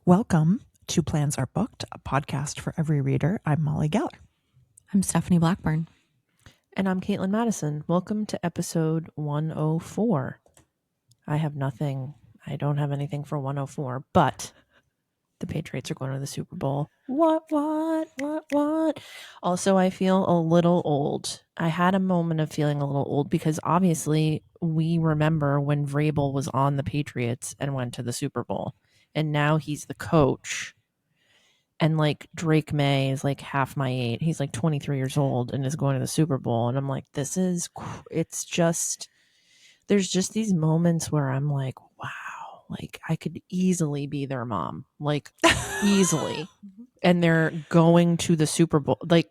Welcome to Plans Are Booked, a podcast for every reader. I'm Molly Geller. I'm Stephanie Blackburn. And I'm Caitlin Madison. Welcome to episode 104. I don't have anything for 104, but the Patriots are going to the Super Bowl. What? Also, I feel a little old. I had a moment of feeling a little old because obviously we remember when Vrabel was on the Patriots and went to the Super Bowl. And now he's the coach. And like Drake May is like half my age. He's like 23 years old and is going to the Super Bowl. And I'm like, there's just these moments where I'm like, wow, like I could easily be their mom, like easily. And they're going to the Super Bowl. Like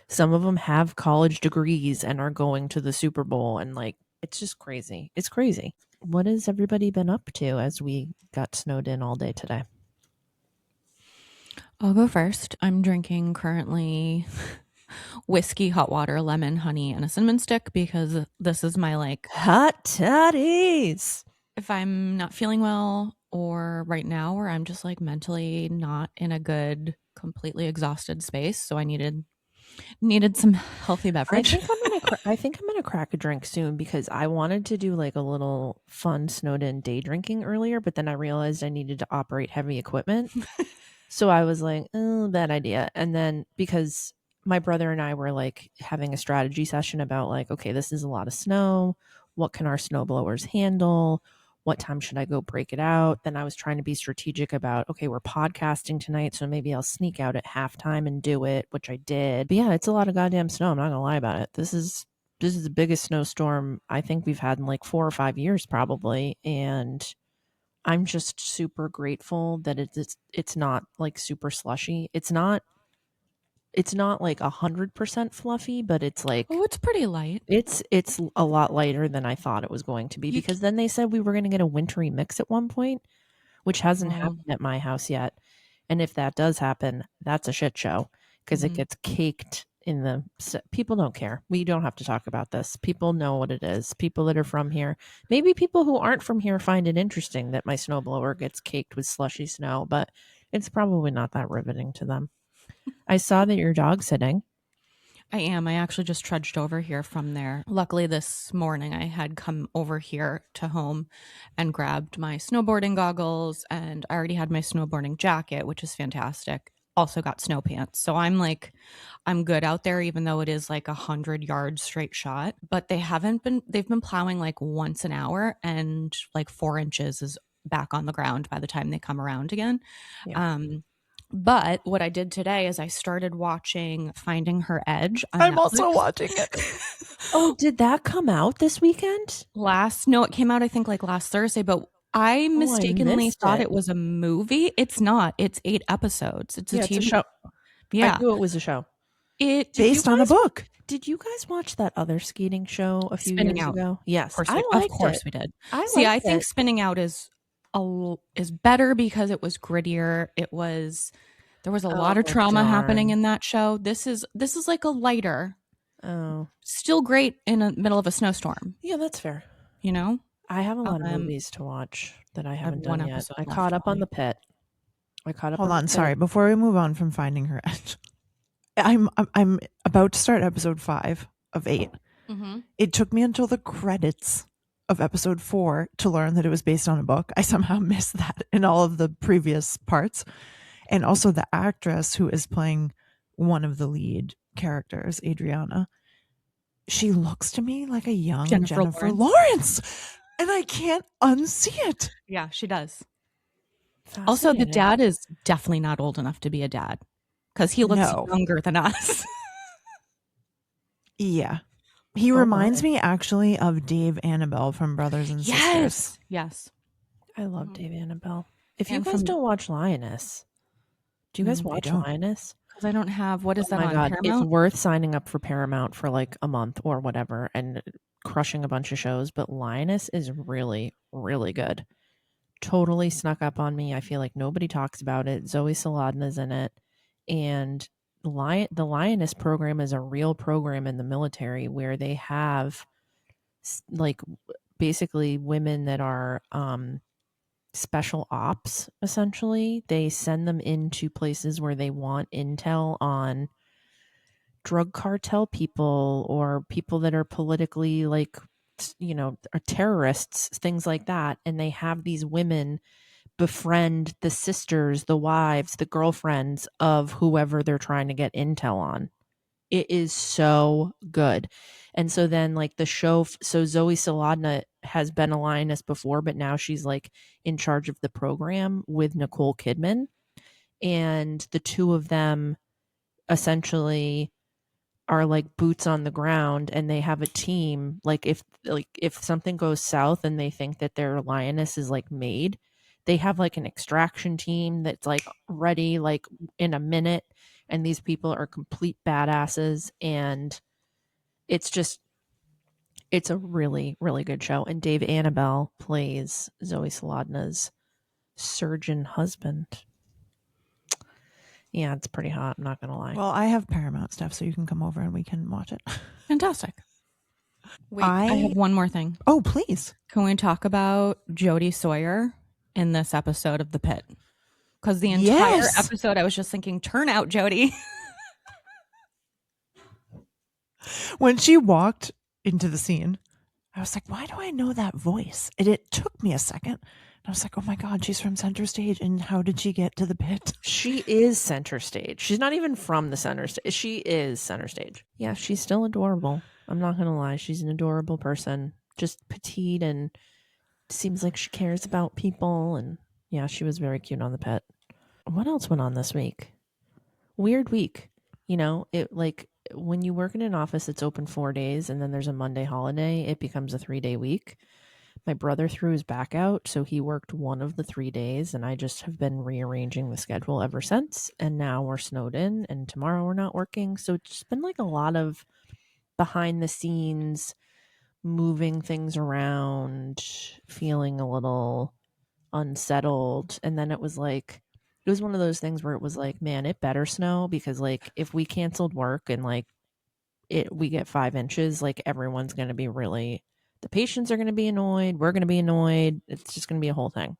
some of them have college degrees and are going to the Super Bowl. And like, it's just crazy. It's crazy. What has everybody been up to as we got snowed in all day today? I'll go first. I'm drinking currently whiskey, hot water, lemon, honey, and a cinnamon stick because this is my like hot toddies. If I'm not feeling well or right now where I'm just like mentally not in a good, completely exhausted space. So I needed some healthy beverage. I think I'm gonna crack a drink soon because I wanted to do like a little fun snowed in day drinking earlier, but then I realized I needed to operate heavy equipment. So I was like, oh, bad idea. And then because my brother and I were like having a strategy session about like, okay, this is a lot of snow. What can our snow blowers handle? What time should I go break it out? Then I was trying to be strategic about, okay, we're podcasting tonight, so maybe I'll sneak out at halftime and do it, which I did. But yeah, it's a lot of goddamn snow. I'm not gonna lie about it. This is the biggest snowstorm I think we've had in like 4 or 5 years probably. And I'm just super grateful that it's not like super slushy. It's not like 100% fluffy, but it's like, oh, it's pretty light. It's a lot lighter than I thought it was going to be because then they said we were going to get a wintry mix at one point, which hasn't happened at my house yet. And if that does happen, that's a shit show because it gets caked in the people don't care. We don't have to talk about this. People know what it is. People that are from here, maybe people who aren't from here find it interesting that my snowblower gets caked with slushy snow, but it's probably not that riveting to them. I saw that you're dog sitting. I am. I actually just trudged over here from there. Luckily this morning I had come over here to home and grabbed my snowboarding goggles, and I already had my snowboarding jacket, which is fantastic. Also got snow pants. So I'm good out there, even though it is like 100 yards straight shot. But they've been plowing like once an hour, and like 4 inches is back on the ground by the time they come around again. Yeah. But what I did today is I started watching Finding Her Edge on I'm Netflix. also watching it. Oh, did that come out this weekend? No, it came out I think like last Thursday, but I mistakenly thought it was a movie. It's not. It's 8 episodes. It's a TV show. Yeah. I knew it was a show. Based on a book. Did you guys watch that other skating show a few Spinning years Out. ago? Yes. Of course we did. I think Spinning Out is better because it was grittier. There was a lot of trauma happening in that show. This is like a lighter. Oh. Still great in the middle of a snowstorm. Yeah, that's fair. You know? I have a lot of movies to watch that I haven't done yet. I left caught up on The Pit. Hold on, sorry. Before we move on from Finding Her Edge, I'm about to start episode 5 of 8. Mm-hmm. It took me until the credits of episode 4 to learn that it was based on a book. I somehow missed that in all of the previous parts. And also the actress who is playing one of the lead characters, Adriana, she looks to me like a young Jennifer Lawrence. And I can't unsee it. Yeah, she does. Also, the dad is definitely not old enough to be a dad because he looks younger than us. Yeah. He reminds me actually of Dave Annabelle from Brothers and Sisters. Yes. I love Dave Annabelle. If you guys don't watch Lioness, do you guys watch Lioness? Because I don't have, what is that on God, Paramount? it's worth signing up for Paramount for like a month or whatever and crushing a bunch of shows, but Lioness is really, really good. Totally snuck up on me. I feel like nobody talks about it. Zoe Saldana is in it. And the Lioness program is a real program in the military where they have like basically women that are special ops, essentially. They send them into places where they want intel on drug cartel people or people that are politically like, are terrorists, things like that. And they have these women befriend the sisters, the wives, the girlfriends of whoever they're trying to get intel on. It is so good. And so then like the show, so Zoe Saladna has been a lioness before, but now she's like in charge of the program with Nicole Kidman. And the two of them essentially are like boots on the ground, and they have a team. Like if something goes south and they think that their lioness is like made, they have like an extraction team that's like ready like in a minute, and these people are complete badasses. And it's a really, really good show. And Dave Annabelle plays Zoe Saladna's surgeon husband. Yeah, it's pretty hot. I'm not going to lie. Well, I have Paramount stuff, so you can come over and we can watch it. Fantastic. Wait, I have one more thing. Oh, please. Can we talk about Jodie Sawyer in this episode of The Pit? Because the entire episode, I was just thinking, turn out Jodie. When she walked into the scene, I was like, why do I know that voice? And it took me a second. I was like, oh my God, she's from Center Stage. And how did she get to the pit? She is Center Stage. She's not even from the Center Stage. She is Center Stage. Yeah, she's still adorable. I'm not going to lie. She's an adorable person. Just petite, and seems like she cares about people. And yeah, she was very cute on the pit. What else went on this week? Weird week. It like when you work in an office, it's open 4 days and then there's a Monday holiday. It becomes a 3-day week. My brother threw his back out, so he worked one of the 3 days, and I just have been rearranging the schedule ever since. And now we're snowed in, and tomorrow we're not working. So it's just been like a lot of behind the scenes, moving things around, feeling a little unsettled. And then it was one of those things where it was like, man, it better snow, because like if we canceled work and like we get 5 inches, like everyone's going to be the patients are going to be annoyed. We're going to be annoyed. It's just going to be a whole thing.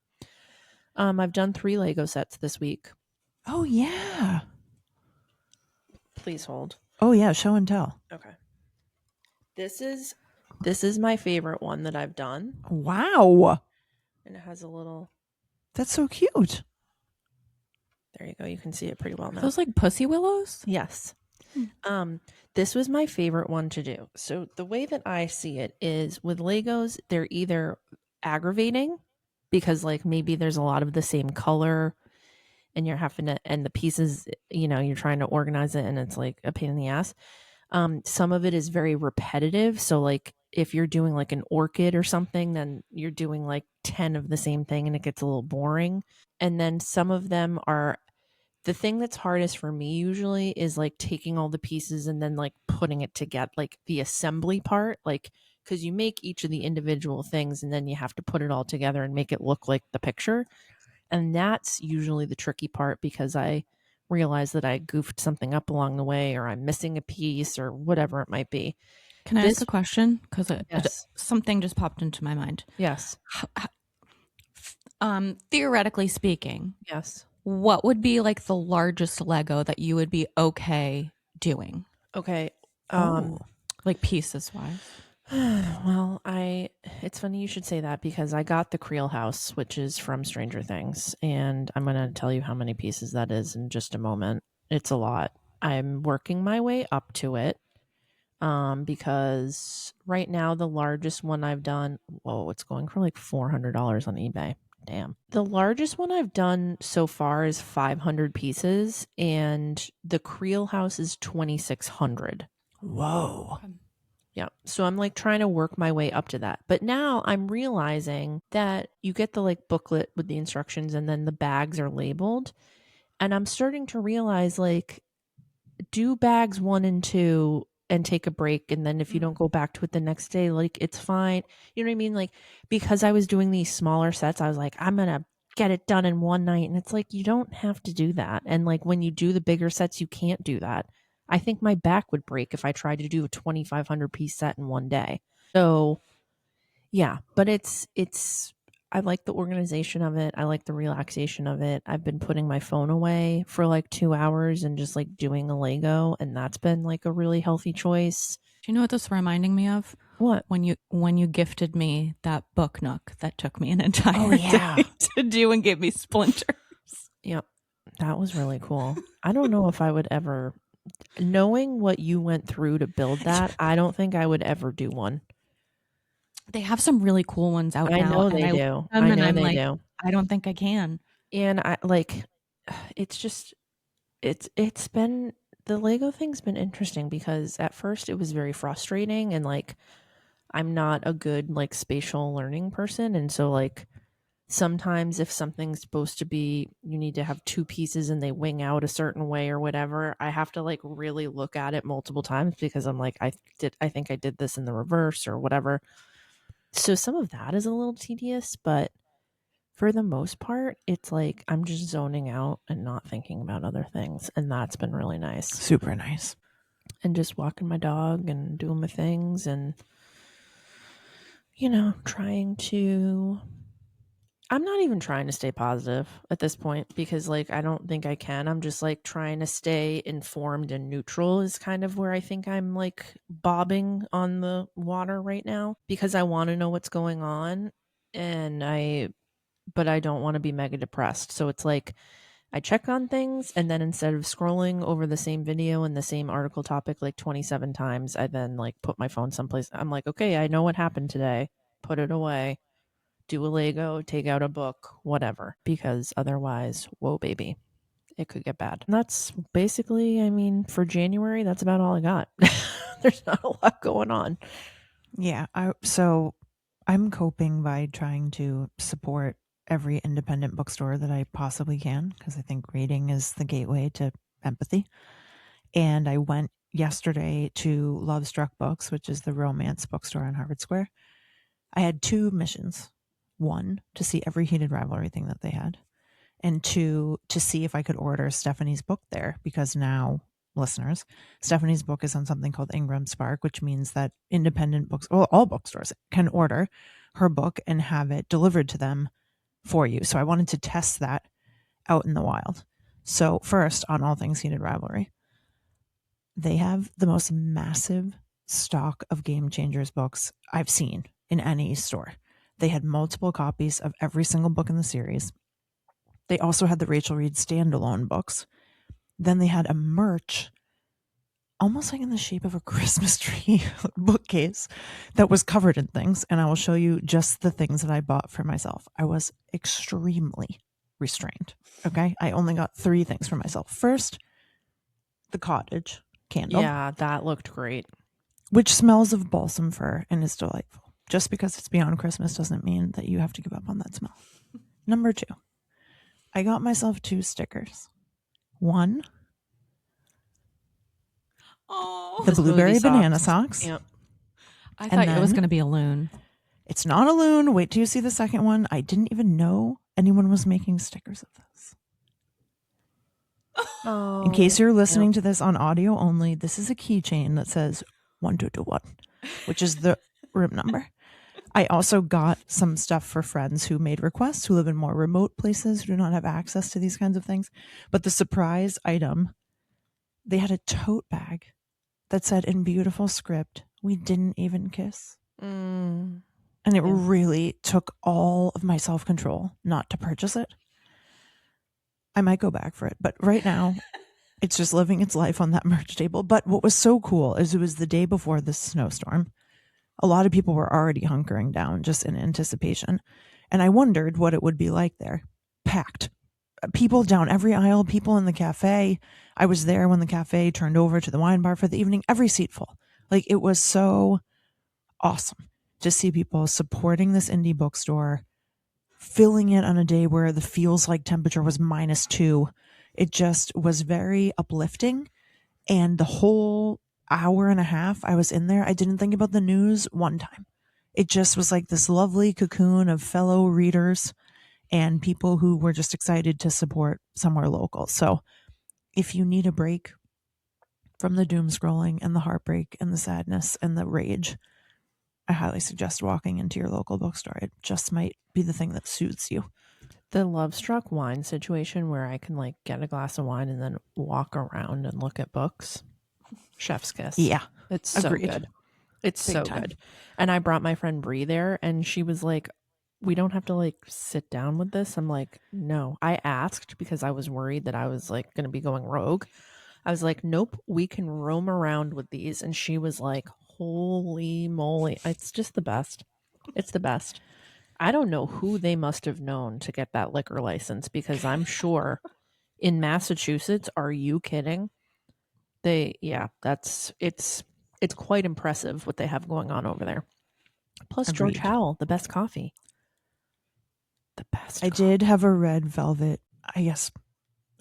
I've done 3 Lego sets this week. Oh, yeah. Please hold. Oh, yeah. Show and tell. Okay. This is my favorite one that I've done. Wow. And it has a little... That's so cute. There you go. You can see it pretty well now. Are those like pussy willows? Yes. This was my favorite one to do. So the way that I see it is with Legos, they're either aggravating because like maybe there's a lot of the same color and you're having to, and the pieces, you're trying to organize it and it's like a pain in the ass. Some of it is very repetitive. So like if you're doing like an orchid or something, then you're doing like 10 of the same thing and it gets a little boring. And then some of them are, the thing that's hardest for me usually is like taking all the pieces and then like putting it together, like the assembly part, like, because you make each of the individual things and then you have to put it all together and make it look like the picture. And that's usually the tricky part, because I realize that I goofed something up along the way, or I'm missing a piece, or whatever it might be. Can I ask a question? Because Yes. something just popped into my mind. Yes. Theoretically speaking, Yes. what would be like the largest Lego that you would be okay doing? Okay. Like pieces wise. Well, it's funny you should say that, because I got the Creel house, which is from Stranger Things, and I'm going to tell you how many pieces that is in just a moment. It's a lot. I'm working my way up to it, because right now the largest one I've done, it's going for like $400 on eBay. Damn. The largest one I've done so far is 500 pieces, and the Creel house is 2,600. Whoa. Yeah. So I'm like trying to work my way up to that. But now I'm realizing that you get the like booklet with the instructions and then the bags are labeled. And I'm starting to realize like, do bags 1 and 2 and take a break. And then if you don't go back to it the next day, like it's fine. You know what I mean? Like, because I was doing these smaller sets, I was like, I'm going to get it done in one night. And it's like, you don't have to do that. And like when you do the bigger sets, you can't do that. I think my back would break if I tried to do a 2,500 piece set in one day. So yeah, but it's I like the organization of it. I like the relaxation of it. I've been putting my phone away for like 2 hours and just like doing a Lego, and that's been like a really healthy choice. Do you know what this is reminding me of? What? When you gifted me that book nook that took me an entire yeah. day to do and gave me splinters. Yep. That was really cool. I don't know if I would ever, knowing what you went through to build that, I don't think I would ever do one. They have some really cool ones out I now. know and they I do. love them, I and know I'm they like, do. I don't think I can. And I like, it's just, it's been, the Lego thing's been interesting because at first it was very frustrating, and like, I'm not a good like spatial learning person. And so like, sometimes if something's supposed to be, you need to have two pieces and they wing out a certain way or whatever, I have to like really look at it multiple times because I'm like, I think I did this in the reverse or whatever. So some of that is a little tedious, but for the most part, it's like I'm just zoning out and not thinking about other things, and that's been really nice. Super nice. And just walking my dog and doing my things and trying to, I'm not even trying to stay positive at this point because like I don't think I can. I'm just like trying to stay informed and neutral is kind of where I think I'm like bobbing on the water right now because I want to know what's going on, but I don't want to be mega depressed. So it's like I check on things, and then instead of scrolling over the same video and the same article topic like 27 times, I then like put my phone someplace. I'm like, okay, I know what happened today. Put it away. Do a Lego, take out a book, whatever. Because otherwise, whoa, baby, it could get bad. And that's basically, I mean, for January, that's about all I got. There's not a lot going on. Yeah. So I'm coping by trying to support every independent bookstore that I possibly can because I think reading is the gateway to empathy. And I went yesterday to Love Struck Books, which is the romance bookstore on Harvard Square. I had two missions. One, to see every Heated Rivalry thing that they had. And two, to see if I could order Stephanie's book there because now, listeners, Stephanie's book is on something called Ingram Spark, which means that independent books, well, all bookstores can order her book and have it delivered to them for you. So I wanted to test that out in the wild. So first, on All Things Heated Rivalry, they have the most massive stock of Game Changers books I've seen in any store. They had multiple copies of every single book in the series. They also had the Rachel Reed standalone books. Then they had a merch, almost like in the shape of a Christmas tree bookcase that was covered in things. And I will show you just the things that I bought for myself. I was extremely restrained. Okay. I only got 3 things for myself. First, the cottage candle. Yeah, that looked great. Which smells of balsam fir and is delightful. Just because it's beyond Christmas doesn't mean that you have to give up on that smell. Number 2, I got myself 2 stickers. One, the blueberry banana socks. Yep. I thought it was going to be a loon. It's not a loon. Wait till you see the second one. I didn't even know anyone was making stickers of this. Oh, in case you're listening to this on audio only, this is a keychain that says 1221, which is the room number. I also got some stuff for friends who made requests who live in more remote places who do not have access to these kinds of things. But the surprise item, they had a tote bag that said in beautiful script, "We didn't even kiss." And it really took all of my self-control not to purchase it. I might go back for it, but right now it's just living its life on that merch table. But what was so cool is it was the day before the snowstorm. A lot of people were already hunkering down just in anticipation. And I wondered what it would be like there. Packed. People down every aisle, people in the cafe. I was there when the cafe turned over to the wine bar for the evening, every seat full. Like, it was so awesome to see people supporting this indie bookstore, filling it on a day where the feels like temperature was -2. It just was very uplifting. And the whole hour and a half I was in there, I didn't think about the news one time. It just was like this lovely cocoon of fellow readers and people who were just excited to support somewhere local. So if you need a break from the doom scrolling and the heartbreak and the sadness and the rage, I highly suggest walking into your local bookstore. It just might be the thing that suits you. The Love Struck wine situation where I can like get a glass of wine and then walk around and look at books. Chef's kiss. Yeah. It's so Agreed. good. It's Big so time. good. And I brought my friend Bree there and she was like, we don't have to like sit down with this. I'm like, no. I asked because I was worried that I was like going to be going rogue. I was like, nope, we can roam around with these. And she was like, holy moly. It's just the best. It's the best. I don't know who they must have known to get that liquor license because I'm sure in Massachusetts, are you kidding? It's quite impressive what they have going on over there. Plus George Agreed. Howell, the best coffee. The best. I did have a red velvet. I guess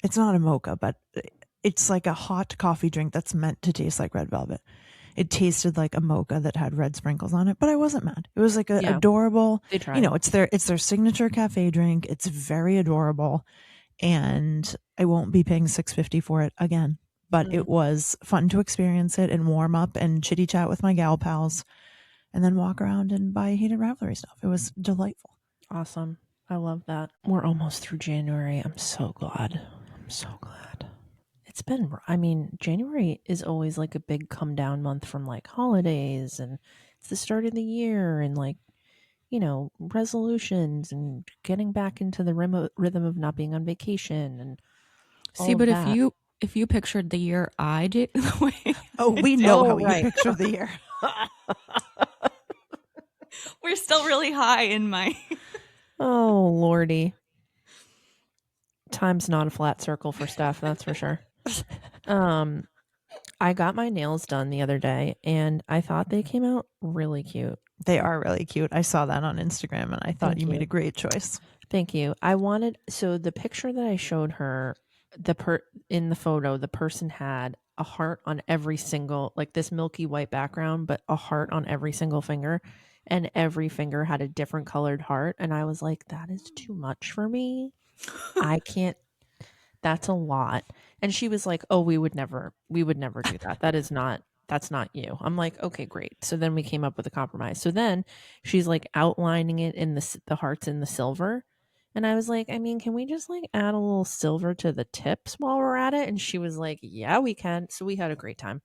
it's not a mocha, but it's like a hot coffee drink that's meant to taste like red velvet. It tasted like a mocha that had red sprinkles on it, but I wasn't mad. It was like a Yeah. adorable. They tried. You know, it's their signature cafe drink. It's very adorable, and I won't be paying $6.50 for it again. But it was fun to experience it and warm up and chitty chat with my gal pals, and then walk around and buy Hated Ravelry stuff. It was delightful. Awesome. I love that. We're almost through January. I'm so glad. I'm so glad. It's been, I mean, January is always like a big come down month from like holidays and it's the start of the year and like, you know, resolutions and getting back into the rhythm of not being on vacation and all See, of but that. if you pictured the year I did, the way Oh, we know how right. you picture the year. we're still really high in my. Oh, Lordy. Time's not a flat circle for Steph, that's for sure. I got my nails done the other day and I thought they came out really cute. They are really cute. I saw that on Instagram and I thought Thank you made you. a great choice. Thank you. So the picture that I showed her, in the photo, the person had a heart on every single, like this milky white background, but a heart on every single finger. And every finger had a different colored heart. And I was like, that is too much for me. I can't, that's a lot. And she was like, oh, we would never do that. That's not you. I'm like, okay, great. So then we came up with a compromise. So then she's like outlining it in the hearts in the silver. And I was like, I mean, can we just like add a little silver to the tips while we're at it? And she was like, yeah, we can. So we had a great time.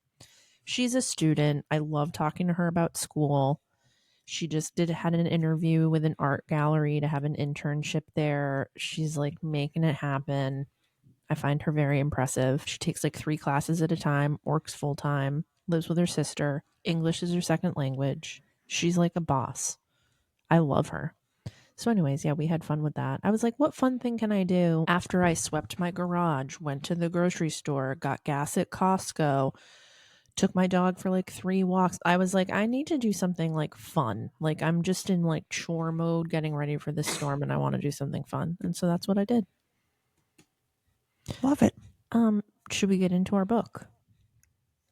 She's a student. I love talking to her about school. She just had an interview with an art gallery to have an internship there. She's like making it happen. I find her very impressive. She takes like 3 classes at a time, works full time, lives with her sister. English is her second language. She's like a boss. I love her. So anyways, yeah, we had fun with that. I was like, what fun thing can I do after I swept my garage, went to the grocery store, got gas at Costco, took my dog for like 3 walks. I was like, I need to do something like fun. Like I'm just in like chore mode getting ready for this storm and I want to do something fun. And so that's what I did. Love it. Should we get into our book?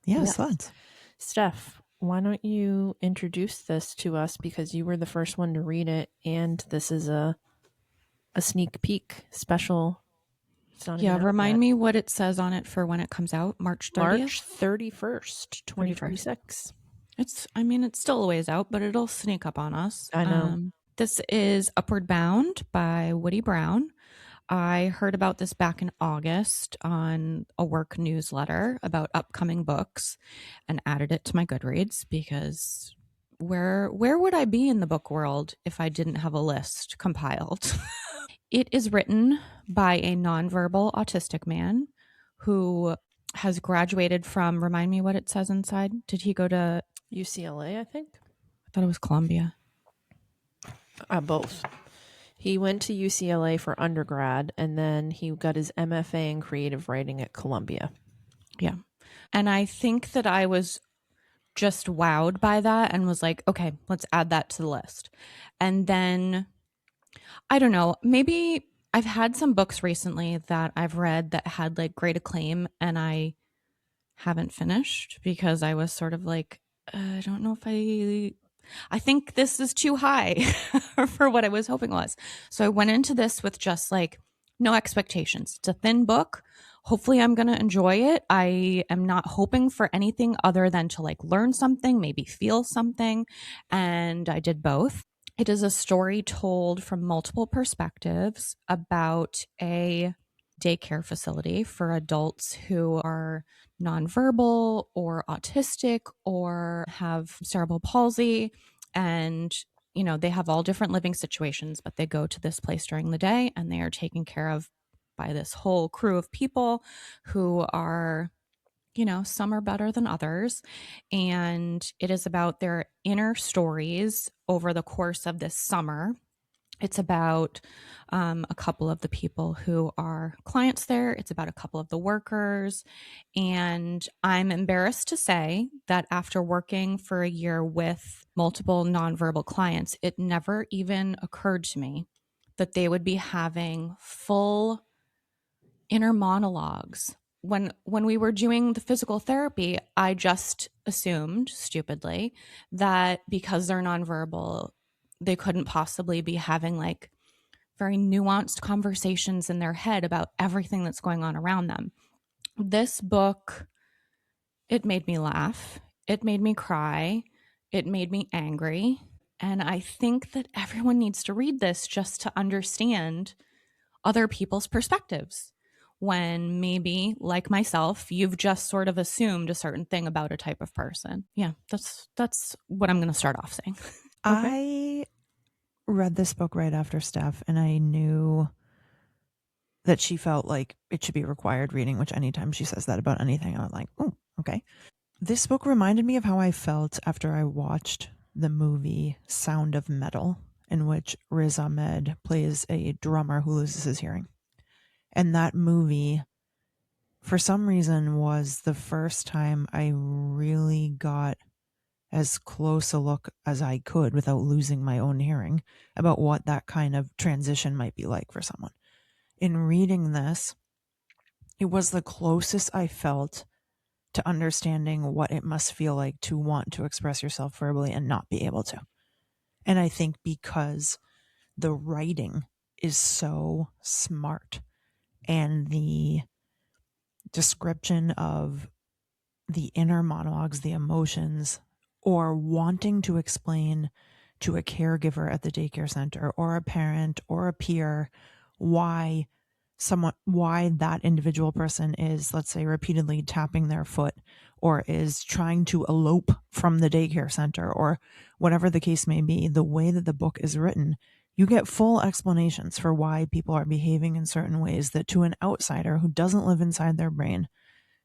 Yes, let's. Steph, why don't you introduce this to us because you were the first one to read it and this is a sneak peek special. Yeah, remind me what it says on it for when it comes out, March 30th? March 31st, 2026. It's still a ways out, but it'll sneak up on us. I know. This is Upward Bound by Woody Brown. I heard about this back in August on a work newsletter about upcoming books and added it to my Goodreads because where would I be in the book world if I didn't have a list compiled? It is written by a nonverbal autistic man who has graduated from, remind me what it says inside. Did he go to UCLA, I think? I thought it was Columbia. Both. He went to UCLA for undergrad, and then he got his MFA in creative writing at Columbia. Yeah. And I think that I was just wowed by that and was like, okay, let's add that to the list. And then, I don't know, maybe I've had some books recently that I've read that had like great acclaim and I haven't finished because I was sort of like, I don't know if I think this is too high for what I was hoping was. So I went into this with just like No expectations. It's a thin book. Hopefully, I'm going to enjoy it. I am not hoping for anything other than to like learn something, maybe feel something. And I did both. It is a story told from multiple perspectives about a daycare facility for adults who are nonverbal or autistic or have cerebral palsy. And, you know, they have all different living situations, but they go to this place during the day and they are taken care of by this whole crew of people who are, you know, some are better than others. And it is about their inner stories over the course of this summer. It's about a couple of the people who are clients there. It's about a couple of the workers. And I'm embarrassed to say that after working for a year with multiple nonverbal clients, it never even occurred to me that they would be having full inner monologues. When we were doing the physical therapy, I just assumed stupidly that because they're nonverbal, they couldn't possibly be having like very nuanced conversations in their head about everything that's going on around them. This book, it made me laugh, it made me cry, it made me angry. And I think that everyone needs to read this just to understand other people's perspectives. When maybe, like myself, you've just sort of assumed a certain thing about a type of person. Yeah, that's what I'm going to start off saying. I read this book right after Steph, and I knew that she felt like it should be required reading, which anytime she says that about anything, I'm like, oh, okay. This book reminded me of how I felt after I watched the movie Sound of Metal, in which Riz Ahmed plays a drummer who loses his hearing. And that movie, for some reason, was the first time I really got as close a look as I could without losing my own hearing about what that kind of transition might be like for someone. In reading this, it was the closest I felt to understanding what it must feel like to want to express yourself verbally and not be able to. And I think because the writing is so smart and the description of the inner monologues, the emotions, or wanting to explain to a caregiver at the daycare center or a parent or a peer why that individual person is, let's say, repeatedly tapping their foot or is trying to elope from the daycare center or whatever the case may be. The way that the book is written, you get full explanations for why people are behaving in certain ways that to an outsider who doesn't live inside their brain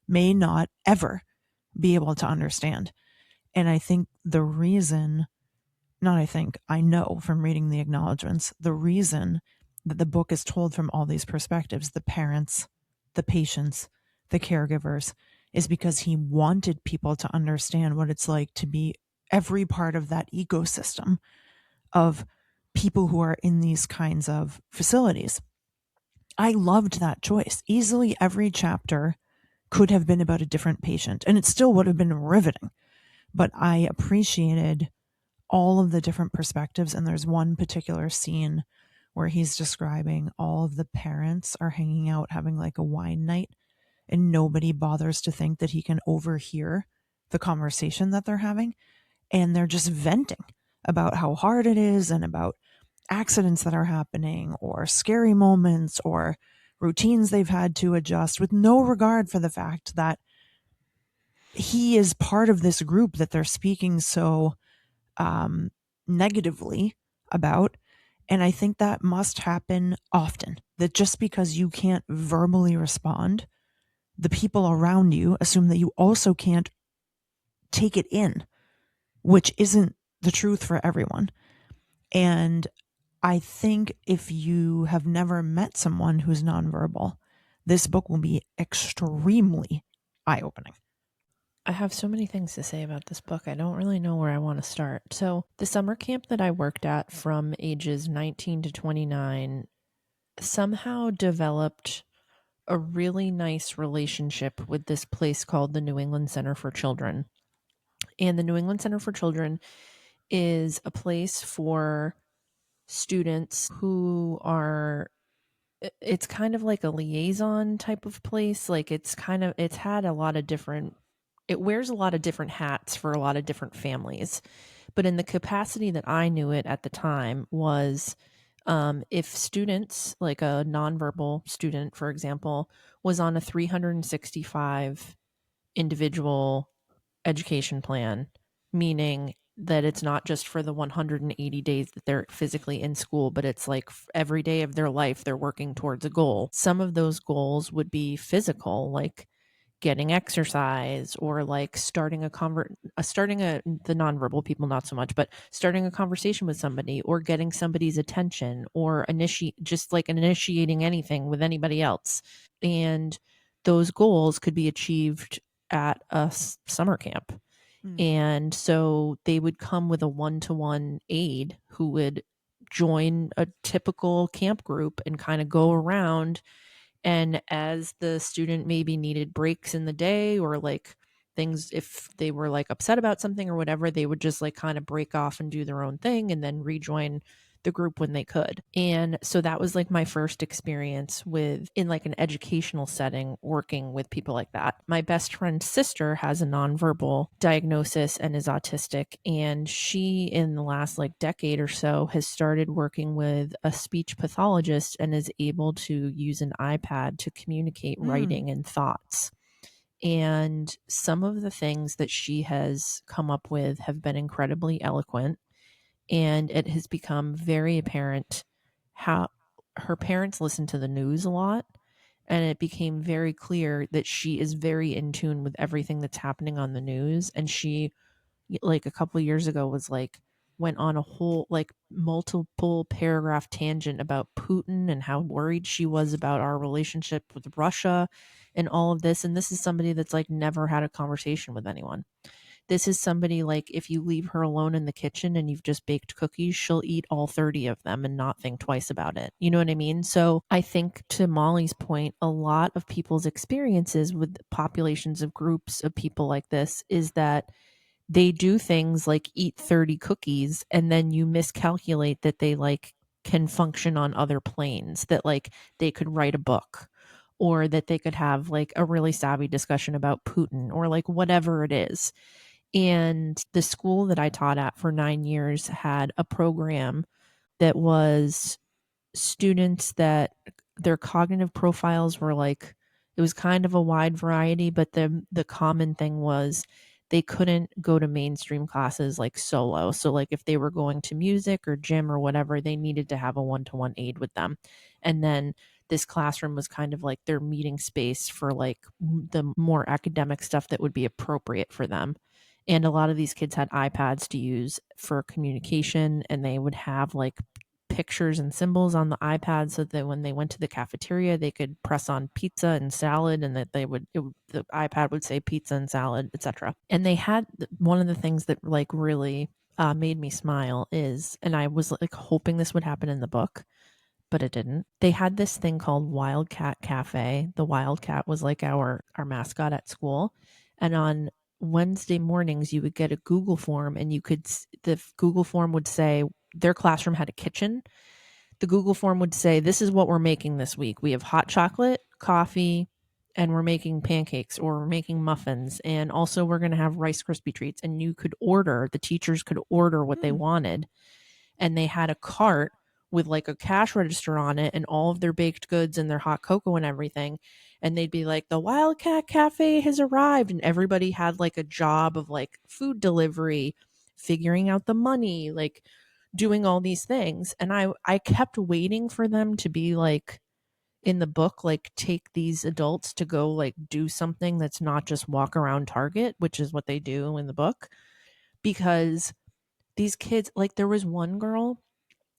may not ever be able to understand. And I think the reason, I know from reading the acknowledgments, the reason that the book is told from all these perspectives, the parents, the patients, the caregivers, is because he wanted people to understand what it's like to be every part of that ecosystem of people who are in these kinds of facilities. I loved that choice. Easily every chapter could have been about a different patient, and it still would have been riveting. But I appreciated all of the different perspectives. And there's one particular scene where he's describing all of the parents are hanging out having like a wine night, and nobody bothers to think that he can overhear the conversation that they're having. And they're just venting about how hard it is and about accidents that are happening or scary moments or routines they've had to adjust, with no regard for the fact that he is part of this group that they're speaking so negatively about. And I think that must happen often, that just because you can't verbally respond, the people around you assume that you also can't take it in, which isn't the truth for everyone. And I think if you have never met someone who's nonverbal, this book will be extremely eye-opening. I have so many things to say about this book. I don't really know where I want to start. So, the summer camp that I worked at from ages 19 to 29 somehow developed a really nice relationship with this place called the New England Center for Children. And the New England Center for Children is a place for students who are it's kind of like a liaison type of place. Like it's had a lot of different, it wears a lot of different hats for a lot of different families. But in the capacity that I knew it at the time was, if students, like a nonverbal student, for example, was on a 365 individual education plan, meaning that it's not just for the 180 days that they're physically in school, but it's like every day of their life they're working towards a goal. Some of those goals would be physical, like getting exercise, or like starting a the nonverbal people not so much, but starting a conversation with somebody, or getting somebody's attention, or initiating anything with anybody else. And those goals could be achieved at a summer camp. And so they would come with a one-to-one aide who would join a typical camp group and kind of go around. And as the student maybe needed breaks in the day, or like things, if they were like upset about something or whatever, they would just like kind of break off and do their own thing and then rejoin the group when they could. And so that was like my first experience with, in like an educational setting, working with people like that. My best friend's sister has a nonverbal diagnosis and is autistic, and she, in the last like decade or so, has started working with a speech pathologist and is able to use an iPad to communicate writing and thoughts. And some of the things that she has come up with have been incredibly eloquent. And it has become very apparent how her parents listen to the news a lot. And it became very clear that she is very in tune with everything that's happening on the news. And she, like a couple of years ago, was like, went on a whole like multiple paragraph tangent about Putin and how worried she was about our relationship with Russia and all of this. And this is somebody that's like never had a conversation with anyone. This is somebody, like, if you leave her alone in the kitchen and you've just baked cookies, she'll eat all 30 of them and not think twice about it. You know what I mean? So I think, to Molly's point, a lot of people's experiences with populations of groups of people like this is that they do things like eat 30 cookies, and then you miscalculate that they like can function on other planes, that like they could write a book, or that they could have like a really savvy discussion about Putin, or like whatever it is. And the school that I taught at for 9 years had a program that was students that their cognitive profiles were like, it was kind of a wide variety, but the common thing was they couldn't go to mainstream classes like solo. So like if they were going to music or gym or whatever, they needed to have a one-to-one aide with them. And then this classroom was kind of like their meeting space for like the more academic stuff that would be appropriate for them. And a lot of these kids had iPads to use for communication, and they would have like pictures and symbols on the iPad so that when they went to the cafeteria, they could press on pizza and salad, and that the iPad would say pizza and salad, etc. And they had one of the things that like really made me smile is, and I was like hoping this would happen in the book, but it didn't. They had this thing called Wildcat Cafe. The Wildcat was like our mascot at school. And on Wednesday mornings, you would get a Google form, and the Google form would say, their classroom had a kitchen. The Google form would say, this is what we're making this week. We have hot chocolate, coffee, and we're making pancakes, or we're making muffins. And also we're going to have Rice Krispie treats. And the teachers could order what they wanted. And they had a cart with like a cash register on it and all of their baked goods and their hot cocoa and everything. And they'd be like, the Wildcat Cafe has arrived. And everybody had like a job of like food delivery, figuring out the money, like doing all these things. And I kept waiting for them to be like, in the book, like take these adults to go like do something that's not just walk around Target, which is what they do in the book. Because these kids, like there was one girl,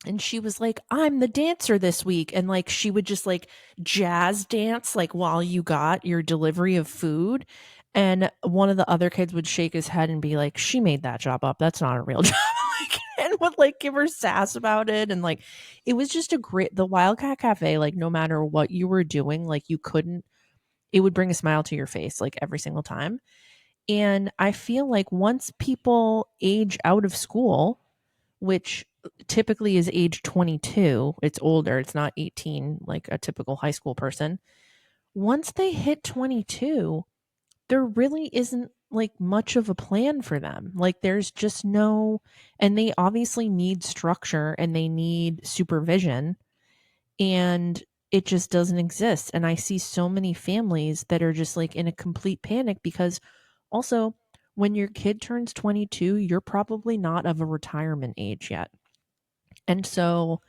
and she was like, I'm the dancer this week. And like she would just like jazz dance like while you got your delivery of food. And one of the other kids would shake his head and be like, she made that job up. That's not a real job. And would like give her sass about it. And like it was just the Wildcat Cafe, like no matter what you were doing, like it would bring a smile to your face like every single time. And I feel like once people age out of school, which typically is age 22. It's older. It's not 18 like a typical high school person. Once they hit 22, there really isn't like much of a plan for them. Like there's just no, and they obviously need structure and they need supervision, and it just doesn't exist. And I see so many families that are just like in a complete panic because also when your kid turns 22, you're probably not of a retirement age yet. And so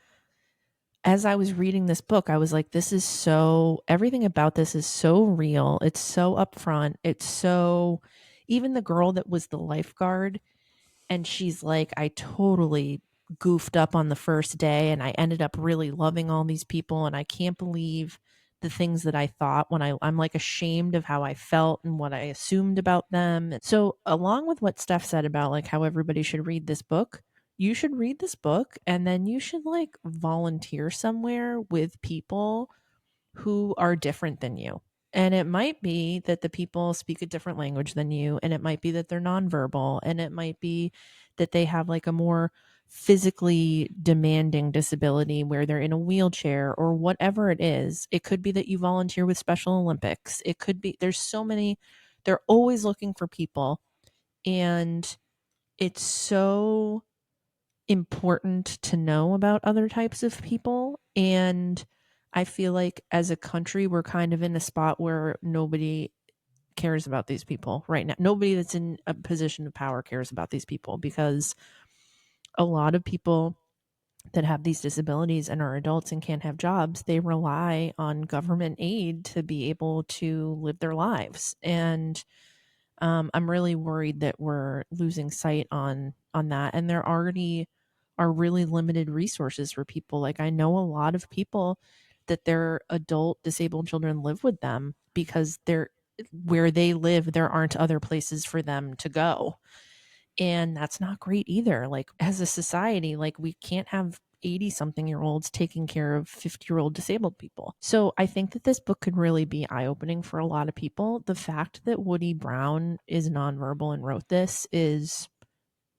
as I was reading this book, I was like, this is so, everything about this is so real. It's so upfront. It's so, even the girl that was the lifeguard, and she's like, I totally goofed up on the first day and I ended up really loving all these people. And I can't believe the things that I thought when I'm like ashamed of how I felt and what I assumed about them. So, along with what Steph said about like how everybody should read this book, you should read this book and then you should like volunteer somewhere with people who are different than you. And it might be that the people speak a different language than you, and it might be that they're nonverbal, and it might be that they have like a more physically demanding disability where they're in a wheelchair or whatever it is. It could be that you volunteer with Special Olympics. It could be, there's so many, they're always looking for people. And it's so important to know about other types of people. And I feel like as a country, we're kind of in a spot where nobody cares about these people right now. Nobody that's in a position of power cares about these people because a lot of people that have these disabilities and are adults and can't have jobs, they rely on government aid to be able to live their lives. And I'm really worried that we're losing sight on that. And there already are really limited resources for people. Like I know a lot of people that their adult disabled children live with them because they're where they live, there aren't other places for them to go. And that's not great either. Like as a society, like we can't have 80 something year olds taking care of 50-year-old disabled people. So I think that this book could really be eye opening for a lot of people. The fact that Woody Brown is nonverbal and wrote this is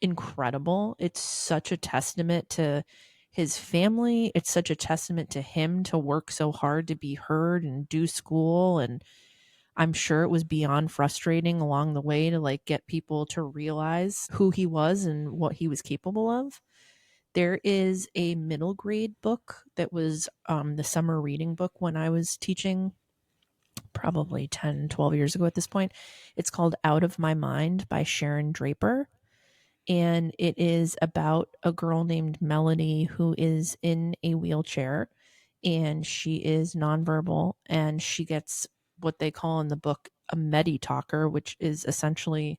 incredible. It's such a testament to his family. It's such a testament to him to work so hard to be heard and do school. And I'm sure it was beyond frustrating along the way to like get people to realize who he was and what he was capable of. There is a middle grade book that was the summer reading book when I was teaching probably 10, 12 years ago at this point. It's called Out of My Mind by Sharon Draper. And it is about a girl named Melody who is in a wheelchair and she is nonverbal and she gets what they call in the book a Medi-Talker, which is essentially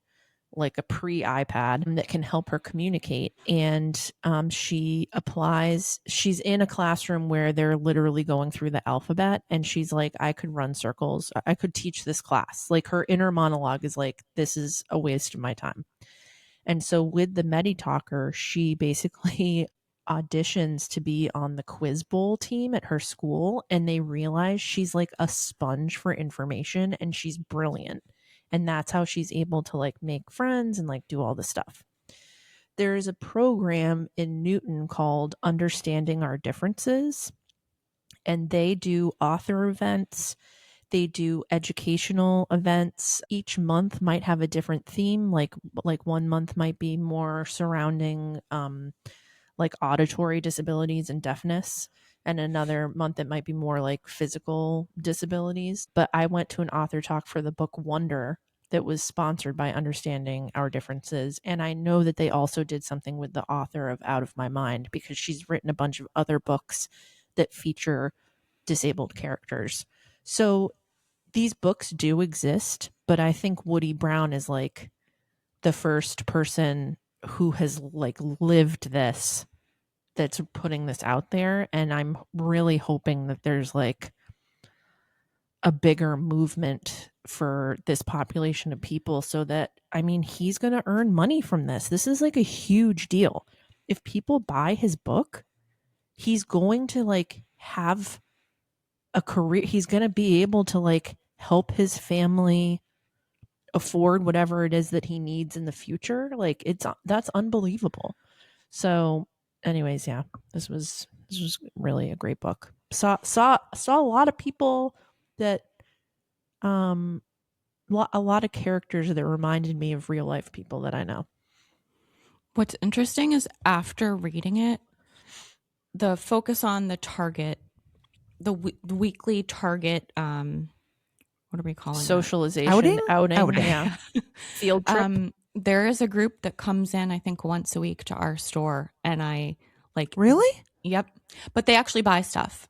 like a pre-iPad that can help her communicate. And she's in a classroom where they're literally going through the alphabet. And she's like, I could run circles. I could teach this class. Like her inner monologue is like, this is a waste of my time. And so with the Medi-Talker, she basically auditions to be on the Quiz Bowl team at her school. And they realize she's like a sponge for information and she's brilliant. And that's how she's able to like make friends and like do all the stuff. There is a program in Newton called Understanding Our Differences. And they do author events. They do educational events. Each month might have a different theme. Like 1 month might be more surrounding like auditory disabilities and deafness, and another month it might be more like physical disabilities. But I went to an author talk for the book Wonder that was sponsored by Understanding Our Differences, and I know that they also did something with the author of Out of My Mind because she's written a bunch of other books that feature disabled characters. So these books do exist, but I think Woody Brown is like the first person who has like lived this that's putting this out there. And I'm really hoping that there's like a bigger movement for this population of people so that, I mean, he's going to earn money from this. This is like a huge deal. If people buy his book, he's going to like have a career. He's going to be able to like help his family afford whatever it is that he needs in the future. Like that's unbelievable. So anyways, yeah, this was really a great book. Saw a lot of people that a lot of characters that reminded me of real life people that I know. What's interesting is after reading it, the focus on the target, the weekly target, what are we calling Socialization, outing. Yeah. Field trip. There is a group that comes in, I think, once a week to our store, and I like. Really? Yep, but they actually buy stuff.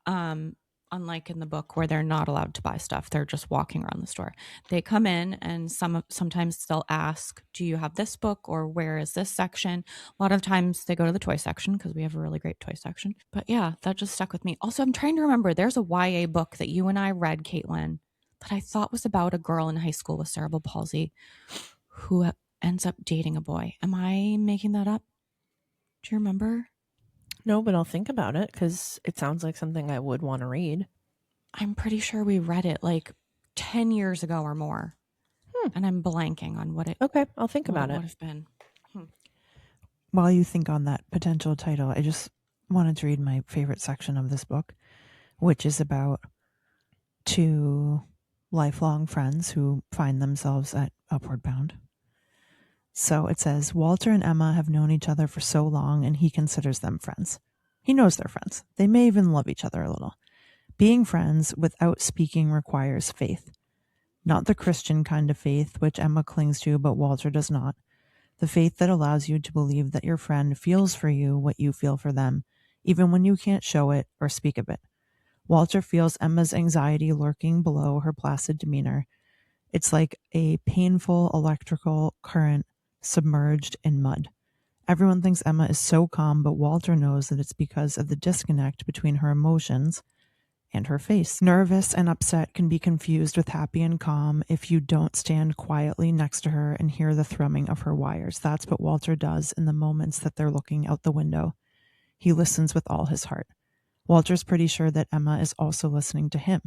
Unlike in the book where they're not allowed to buy stuff, they're just walking around the store. They come in and sometimes they'll ask, do you have this book, or where is this section? A lot of times they go to the toy section because we have a really great toy section. But yeah, that just stuck with me. Also, I'm trying to remember, there's a YA book that you and I read, Caitlin, that I thought was about a girl in high school with cerebral palsy who ends up dating a boy. Am I making that up? Do you remember? No, but I'll think about it because it sounds like something I would want to read. I'm pretty sure we read it like 10 years ago or more. And I'm blanking on what it. Okay, I'll think about it. Would have been. While you think on that potential title, I just wanted to read my favorite section of this book, which is about two lifelong friends who find themselves at Upward Bound. So it says, Walter and Emma have known each other for so long, and he considers them friends. He knows they're friends. They may even love each other a little. Being friends without speaking requires faith. Not the Christian kind of faith, which Emma clings to, but Walter does not. The faith that allows you to believe that your friend feels for you what you feel for them, even when you can't show it or speak of it. Walter feels Emma's anxiety lurking below her placid demeanor. It's like a painful electrical current submerged in mud. Everyone thinks Emma is so calm, but Walter knows that it's because of the disconnect between her emotions and her face. Nervous and upset can be confused with happy and calm if you don't stand quietly next to her and hear the thrumming of her wires. That's what Walter does in the moments that they're looking out the window. He listens with all his heart. Walter's pretty sure that Emma is also listening to him.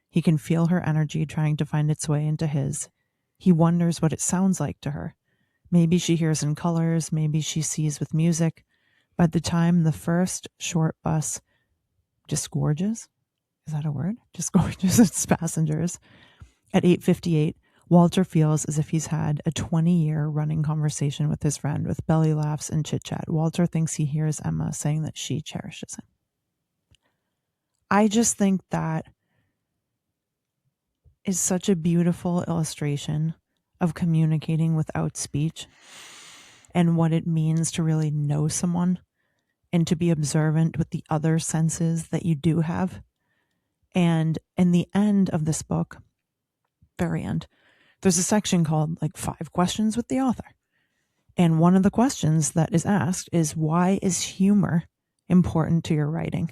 He can feel her energy trying to find its way into his. He wonders what it sounds like to her. Maybe she hears in colors, maybe she sees with music. By the time the first short bus disgorges, is that a word? Disgorges its passengers at 8:58, Walter feels as if he's had a 20-year running conversation with his friend with belly laughs and chit-chat. Walter thinks he hears Emma saying that she cherishes him. I just think that is such a beautiful illustration of communicating without speech and what it means to really know someone and to be observant with the other senses that you do have. And in the end of this book, very end, there's a section called like 5 questions with the author. And one of the questions that is asked is, why is humor important to your writing?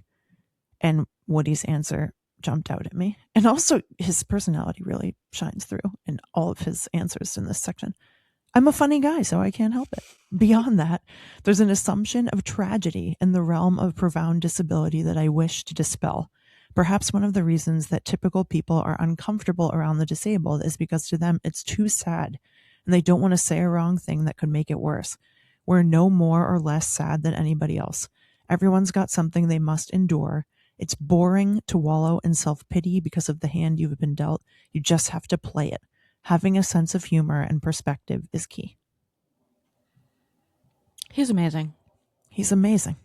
And Woody's answer jumped out at me. And also his personality really shines through in all of his answers in this section. I'm a funny guy, so I can't help it. Beyond that, there's an assumption of tragedy in the realm of profound disability that I wish to dispel. Perhaps one of the reasons that typical people are uncomfortable around the disabled is because to them it's too sad, and they don't want to say a wrong thing that could make it worse. We're no more or less sad than anybody else. Everyone's got something they must endure. It's boring to wallow in self-pity because of the hand you've been dealt. You just have to play it. Having a sense of humor and perspective is key. He's amazing. He's amazing.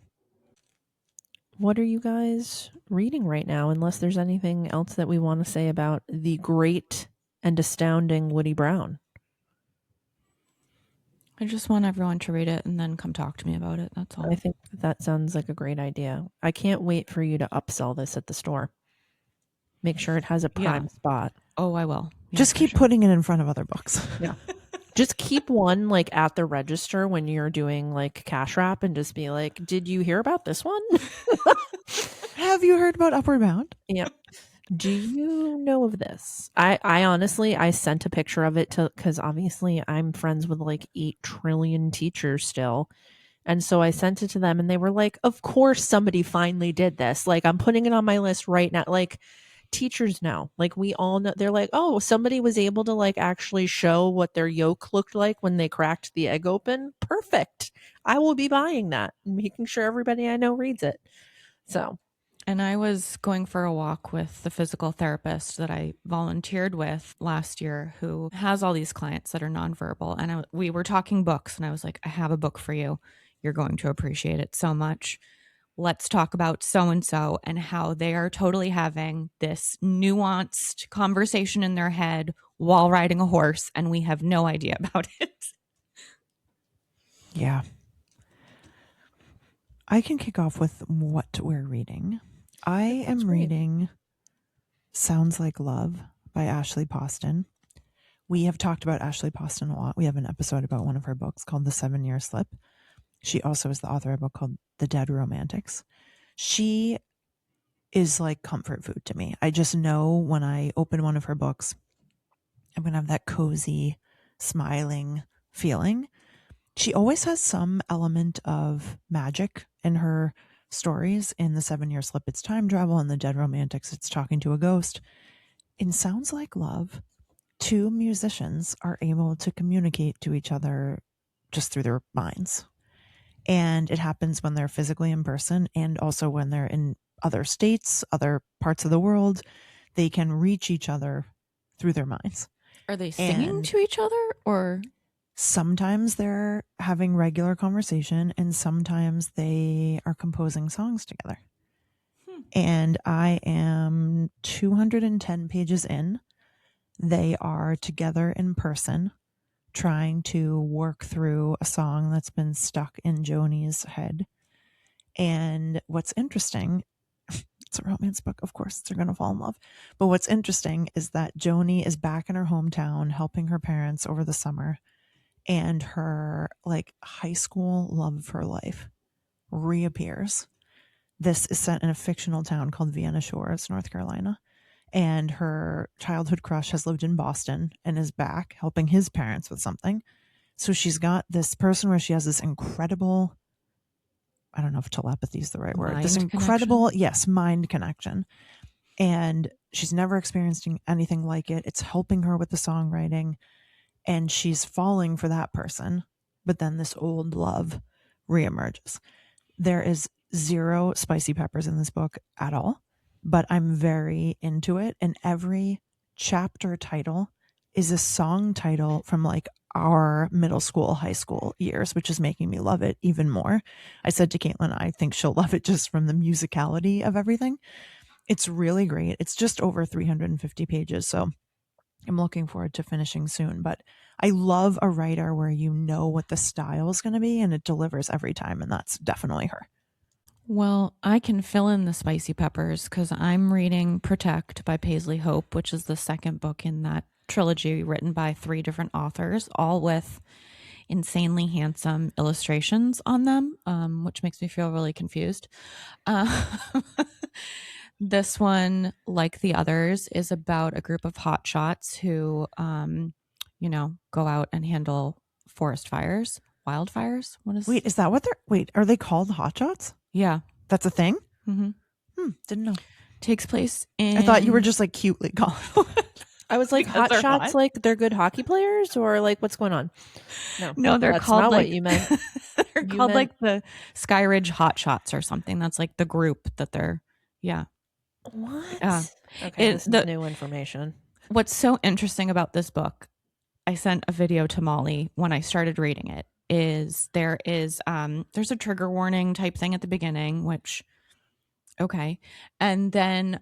What are you guys reading right now, unless there's anything else that we want to say about the great and astounding Woody Brown? I just want everyone to read it and then come talk to me about it. That's all. I think that sounds like a great idea. I can't wait for you to upsell this at the store. Make sure it has a prime spot. Oh, I will. Yeah, just keep putting it in front of other books. Yeah. Just keep one like at the register when you're doing like cash wrap and just be like, did you hear about this one? Have you heard about Upward Bound? Yeah. Do you know of this? I honestly, I sent a picture of it to, because obviously I'm friends with like 8 trillion teachers still. And so I sent it to them and they were like, of course somebody finally did this. Like, I'm putting it on my list right now. Like, teachers know. Like we all know. They're like, oh, somebody was able to like actually show what their yolk looked like when they cracked the egg open. Perfect. I will be buying that and making sure everybody I know reads it. So, And I was going for a walk with the physical therapist that I volunteered with last year, who has all these clients that are nonverbal. And we were talking books, and I was like, I have a book for you. You're going to appreciate it so much. Let's talk about so and so and how they are totally having this nuanced conversation in their head while riding a horse, and we have no idea about it. Yeah. I can kick off with what we're reading. I am reading Sounds Like Love by Ashley Poston. We have talked about Ashley Poston a lot. We have an episode about one of her books called The 7-Year Slip. She also is the author of a book called The Dead Romantics. She is like comfort food to me. I just know when I open one of her books, I'm going to have that cozy, smiling feeling. She always has some element of magic in her stories. In The 7-Year Slip, it's time travel. In The Dead Romantics, it's talking to a ghost. In Sounds Like Love, two musicians are able to communicate to each other just through their minds. And it happens when they're physically in person and also when they're in other states, other parts of the world. They can reach each other through their minds. Are they singing to each other, or? Sometimes they're having regular conversation and sometimes they are composing songs together. And I am 210 pages in. They are together in person, trying to work through a song that's been stuck in Joni's head. And what's interesting, it's a romance book, of course, they're going to fall in love. But what's interesting is that Joni is back in her hometown helping her parents over the summer. And her like high school love of her life reappears. This is set in a fictional town called Vienna Shores, North Carolina. And her childhood crush has lived in Boston and is back helping his parents with something. So she's got this person where she has this incredible, I don't know if telepathy is the right word, this incredible, yes, mind connection. And she's never experienced anything like it. It's helping her with the songwriting. And she's falling for that person. But then this old love reemerges. There is 0 spicy peppers in this book at all, but I'm very into it. And every chapter title is a song title from like our middle school, high school years, which is making me love it even more. I said to Caitlin, I think she'll love it just from the musicality of everything. It's really great. It's just over 350 pages. So I'm looking forward to finishing soon, but I love a writer where you know what the style is going to be and it delivers every time, and that's definitely her. Well, I can fill in the spicy peppers because I'm reading Protect by Paisley Hope, which is the second book in that trilogy written by 3 different authors, all with insanely handsome illustrations on them, which makes me feel really confused. This one, like the others, is about a group of hotshots who, go out and handle forest fires, wildfires. Wait, is that what are they called hotshots? Yeah. That's a thing? Mm-hmm. Didn't know. Takes place in... I thought you were just like cutely calling I was like, hot shots, like they're good hockey players, or like what's going on? No, they're that's called not like what you meant. they're called like the Skyridge Hotshots or something. That's like the group that they're, yeah. What? Okay, this is new information. What's so interesting about this book, I sent a video to Molly when I started reading it, is there's a trigger warning type thing at the beginning, which, okay. And then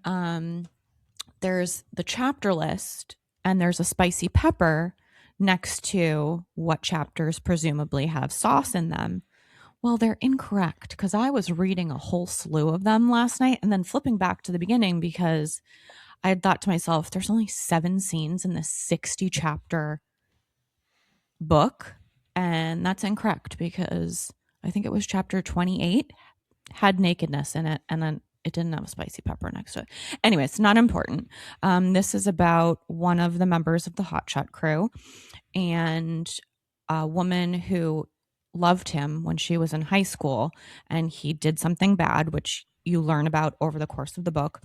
there's the chapter list and there's a spicy pepper next to what chapters presumably have sauce in them. Well, they're incorrect because I was reading a whole slew of them last night and then flipping back to the beginning because I had thought to myself, there's only 7 scenes in this 60 chapter book. And that's incorrect because I think it was chapter 28 had nakedness in it. And then it didn't have a spicy pepper next to it. Anyway, it's not important. This is about one of the members of the hotshot crew and a woman who loved him when she was in high school, and he did something bad, which you learn about over the course of the book.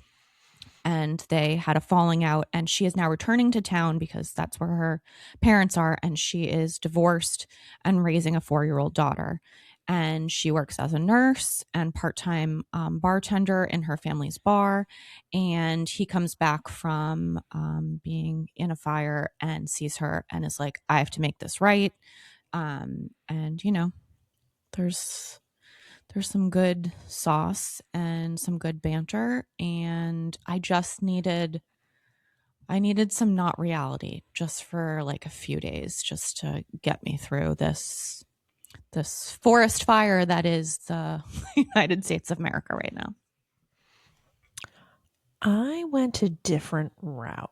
and they had a falling out, and she is now returning to town because that's where her parents are, and she is divorced and raising a 4-year-old daughter. And she works as a nurse and part-time bartender in her family's bar. And he comes back from being in a fire and sees her and is like, I have to make this right. And you know, there's some good sauce and some good banter, and I needed some not reality just for like a few days, just to get me through this forest fire that is the United States of America right now. I went a different route.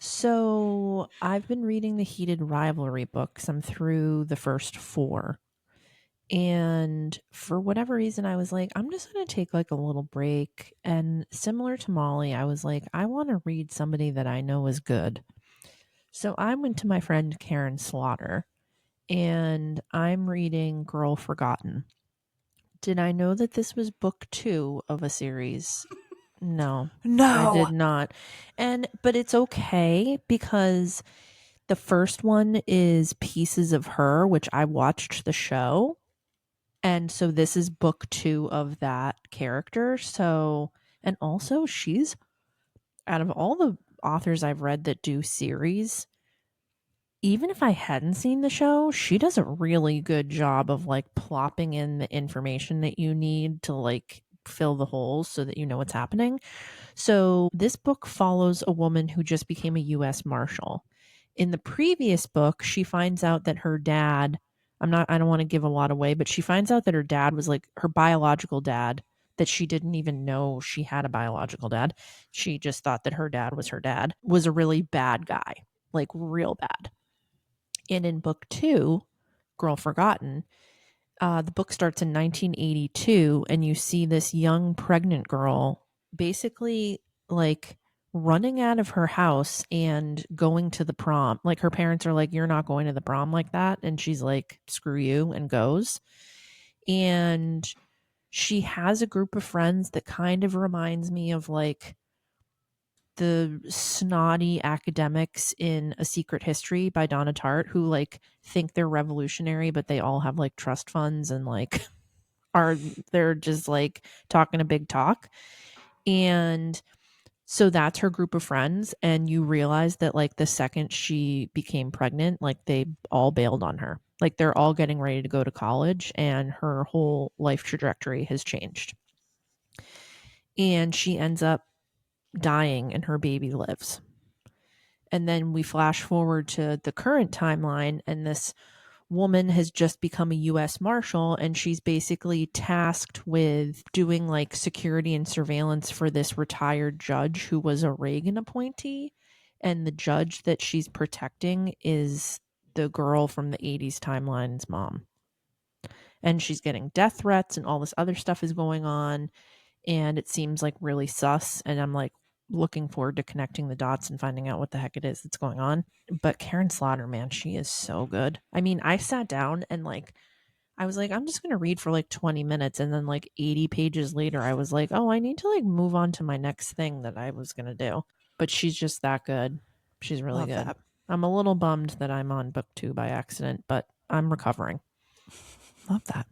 So I've been reading the Heated Rivalry books. I'm through the first 4. And for whatever reason, I was like, I'm just going to take like a little break. And similar to Molly, I was like, I want to read somebody that I know is good. So I went to my friend Karen Slaughter, and I'm reading Girl Forgotten. Did I know that this was book 2 of a series? No, I did not. But it's okay because the first one is Pieces of Her, which I watched the show. And so this is book 2 of that character. So, and also she's, out of all the authors I've read that do series, even if I hadn't seen the show, she does a really good job of like plopping in the information that you need to like fill the holes so that you know what's happening. So this book follows a woman who just became a U.S. Marshal. In the previous book, she finds out that her dad, I don't want to give a lot away, but she finds out that her dad was like her biological dad, that she didn't even know she had a biological dad. She just thought that her dad, was a really bad guy, like real bad. And in book 2, Girl Forgotten, the book starts in 1982, and you see this young pregnant girl basically like running out of her house and going to the prom. Like her parents are like, you're not going to the prom like that. And she's like, screw you, and goes. And she has a group of friends that kind of reminds me of like the snotty academics in A Secret History by Donna Tartt, who like think they're revolutionary, but they all have like trust funds and like they're just like talking a big talk. And so that's her group of friends. And you realize that like the second she became pregnant, like they all bailed on her. Like they're all getting ready to go to college, and her whole life trajectory has changed. And she ends up dying and her baby lives. And then we flash forward to the current timeline, and this woman has just become a U.S. Marshal, and she's basically tasked with doing like security and surveillance for this retired judge who was a Reagan appointee. And the judge that she's protecting is the girl from the 80s timeline's mom. And she's getting death threats, and all this other stuff is going on. And it seems like really sus. And I'm like looking forward to connecting the dots and finding out what the heck it is that's going on. But Karen Slaughter, man, she is so good. I mean, I sat down and like, I was like, I'm just going to read for like 20 minutes. And then like 80 pages later, I was like, oh, I need to like move on to my next thing that I was going to do. But she's just that good. She's really Love good. that. I'm a little bummed that I'm on book 2 by accident, but I'm recovering. Love that.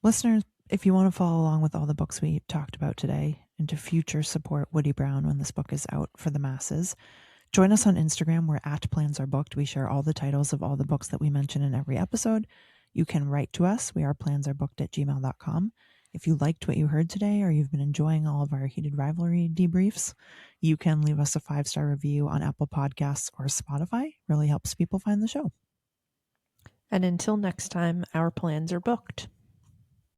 Listeners, if you want to follow along with all the books we talked about today and to future support Woody Brown when this book is out for the masses, join us on Instagram. We're at Plans Are Booked. We share all the titles of all the books that we mention in every episode. You can write to us. We are plansarebooked@gmail.com. If you liked what you heard today, or you've been enjoying all of our Heated Rivalry debriefs, you can leave us a 5-star review on Apple Podcasts or Spotify. Really helps people find the show. And until next time, our plans are booked.